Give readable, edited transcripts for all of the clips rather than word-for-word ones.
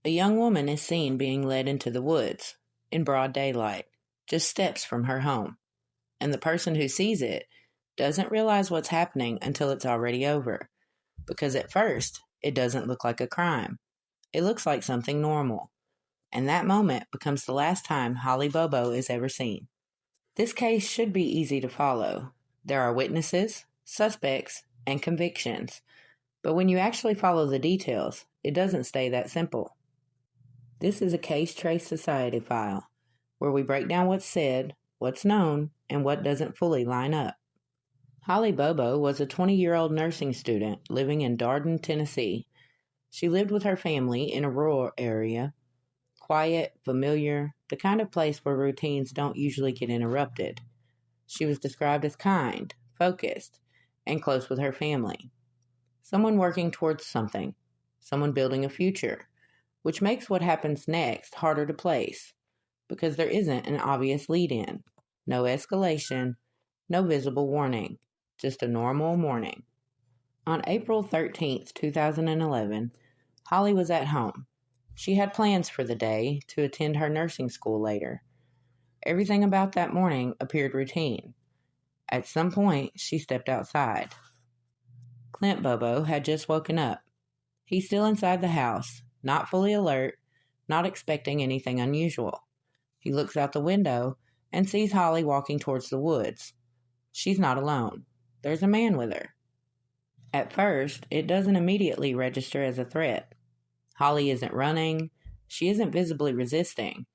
A young woman is seen being led into the woods in broad daylight, just steps from her home, and the person who sees it doesn't realize what's happening until it's already over, because at first it doesn't look like a crime. It looks like something normal, and that moment becomes the last time Holly Bobo is ever seen. This case should be easy to follow. There are witnesses, suspects, and convictions, but when you actually follow the details, it doesn't stay that simple. This is a Case Trace Society file, where we break down what's said, what's known, and what doesn't fully line up. Holly Bobo was a 20-year-old nursing student living in Darden, Tennessee. She lived with her family in a rural area, quiet, familiar, the kind of place where routines don't usually get interrupted. She was described as kind, focused, and close with her family. Someone working towards something, someone building a future, which makes what happens next harder to place, because there isn't an obvious lead-in, no escalation, no visible warning, just a normal morning. On April 13th, 2011, Holly was at home. She had plans for the day to attend her nursing school later. Everything about that morning appeared routine. At some point, she stepped outside. Clint Bobo had just woken up. He's still inside the house, not fully alert, not expecting anything unusual. He looks out the window and sees Holly walking towards the woods. She's not alone. There's a man with her. At first, it doesn't immediately register as a threat. Holly isn't running. She isn't visibly resisting.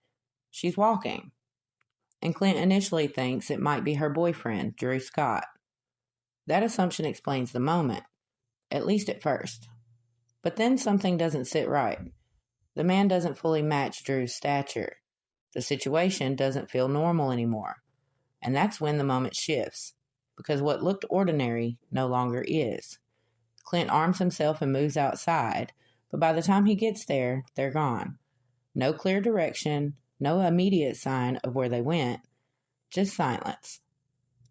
She's walking. And Clint initially thinks it might be her boyfriend, Drew Scott. That assumption explains the moment, at least at first. But then something doesn't sit right. The man doesn't fully match Drew's stature. The situation doesn't feel normal anymore. And that's when the moment shifts, because what looked ordinary no longer is. Clint arms himself and moves outside, but by the time he gets there, they're gone. No clear direction, no immediate sign of where they went, just silence.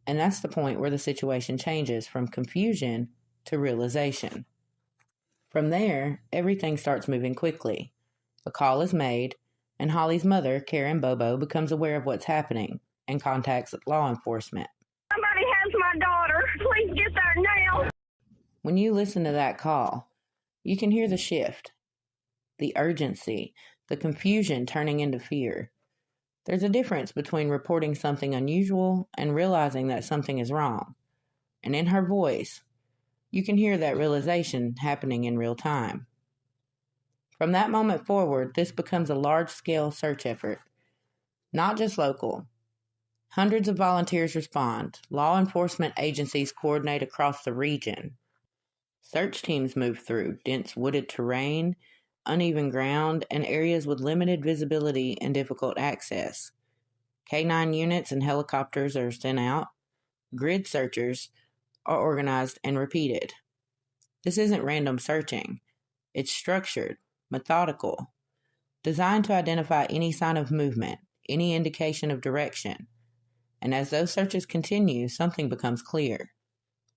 And that's the point where the situation changes from confusion to realization. From there, everything starts moving quickly. A call is made, and Holly's mother, Karen Bobo, becomes aware of what's happening and contacts law enforcement. Somebody has my daughter. Please get there now. When you listen to that call, you can hear the shift, the urgency, the confusion turning into fear. There's a difference between reporting something unusual and realizing that something is wrong. And in her voice, you can hear that realization happening in real time. From that moment forward, this becomes a large-scale search effort, not just local. Hundreds of volunteers respond. Law enforcement agencies coordinate across the region. Search teams move through dense wooded terrain, uneven ground, and areas with limited visibility and difficult access. K-9 units and helicopters are sent out. Grid searchers are organized and repeated. This isn't random searching. It's structured, methodical, designed to identify any sign of movement, any indication of direction. And as those searches continue, something becomes clear.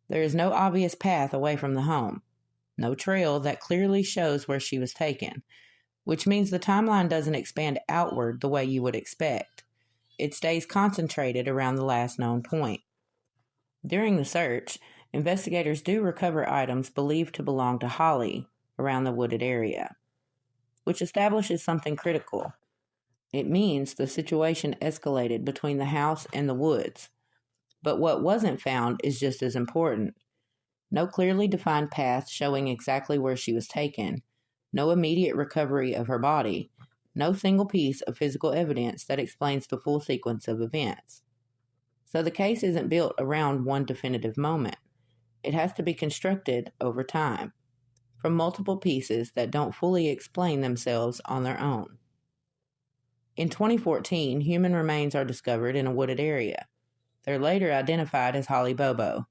There is no obvious path away from the home, no trail that clearly shows where she was taken, which means the timeline doesn't expand outward the way you would expect. It stays concentrated around the last known point. During the search, investigators do recover items believed to belong to Holly around the wooded area, which establishes something critical. It means the situation escalated between the house and the woods. But what wasn't found is just as important. No clearly defined path showing exactly where she was taken, no immediate recovery of her body, no single piece of physical evidence that explains the full sequence of events. So the case isn't built around one definitive moment. It has to be constructed over time, from multiple pieces that don't fully explain themselves on their own. In 2014, human remains are discovered in a wooded area. They're later identified as Holly Bobo.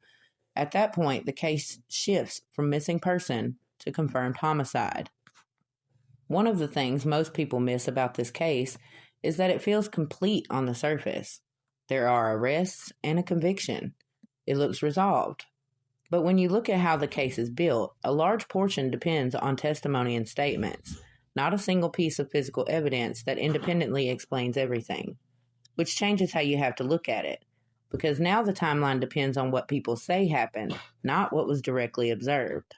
At that point, the case shifts from missing person to confirmed homicide. One of the things most people miss about this case is that it feels complete on the surface. There are arrests and a conviction. It looks resolved. But when you look at how the case is built, a large portion depends on testimony and statements, not a single piece of physical evidence that independently explains everything, which changes how you have to look at it, because now the timeline depends on what people say happened, not what was directly observed.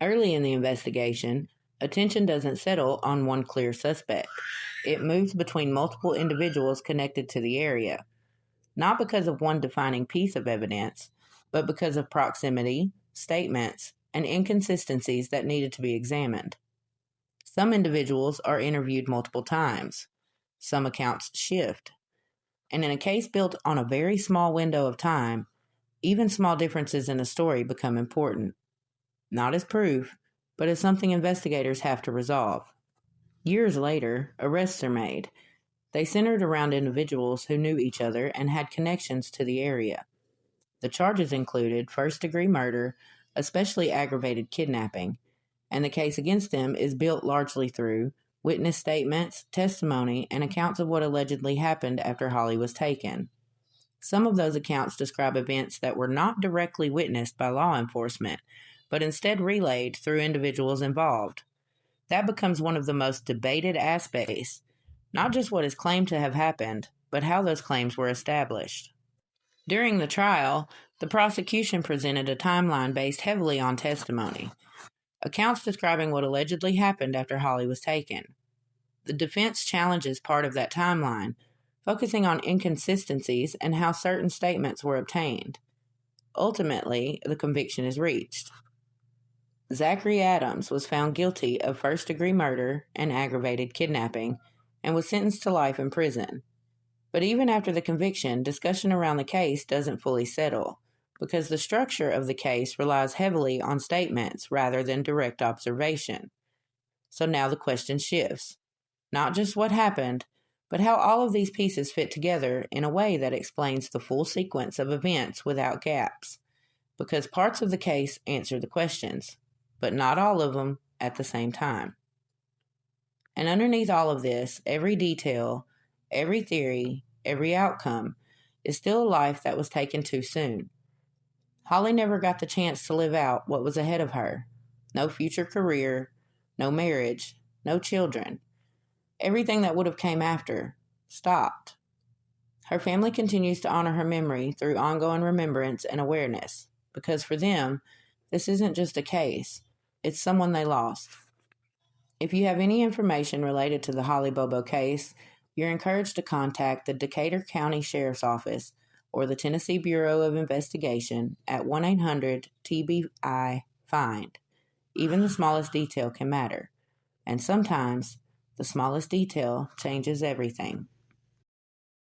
Early in the investigation, attention doesn't settle on one clear suspect. It moves between multiple individuals connected to the area, not because of one defining piece of evidence, but because of proximity, statements, and inconsistencies that needed to be examined. Some individuals are interviewed multiple times. Some accounts shift. And in a case built on a very small window of time, even small differences in a story become important. Not as proof, but as something investigators have to resolve. Years later, arrests are made. They centered around individuals who knew each other and had connections to the area. The charges included first-degree murder, especially aggravated kidnapping, and the case against them is built largely through witness statements, testimony, and accounts of what allegedly happened after Holly was taken. Some of those accounts describe events that were not directly witnessed by law enforcement, but instead relayed through individuals involved. That becomes one of the most debated aspects, not just what is claimed to have happened, but how those claims were established. During the trial, the prosecution presented a timeline based heavily on testimony, accounts describing what allegedly happened after Holly was taken. The defense challenges part of that timeline, focusing on inconsistencies and how certain statements were obtained. Ultimately, the conviction is reached. Zachary Adams was found guilty of first-degree murder and aggravated kidnapping and was sentenced to life in prison. But even after the conviction, discussion around the case doesn't fully settle, because the structure of the case relies heavily on statements rather than direct observation. So now the question shifts. Not just what happened, but how all of these pieces fit together in a way that explains the full sequence of events without gaps. Because parts of the case answer the questions, but not all of them at the same time. And underneath all of this, every detail, every theory, every outcome is still a life that was taken too soon. Holly never got the chance to live out what was ahead of her. No future career, no marriage, no children. Everything that would have came after stopped. Her family continues to honor her memory through ongoing remembrance and awareness, because for them, this isn't just a case, it's someone they lost. If you have any information related to the Holly Bobo case, you're encouraged to contact the Decatur County Sheriff's Office or the Tennessee Bureau of Investigation at 1-800-TBI-FIND. Even the smallest detail can matter, and sometimes the smallest detail changes everything.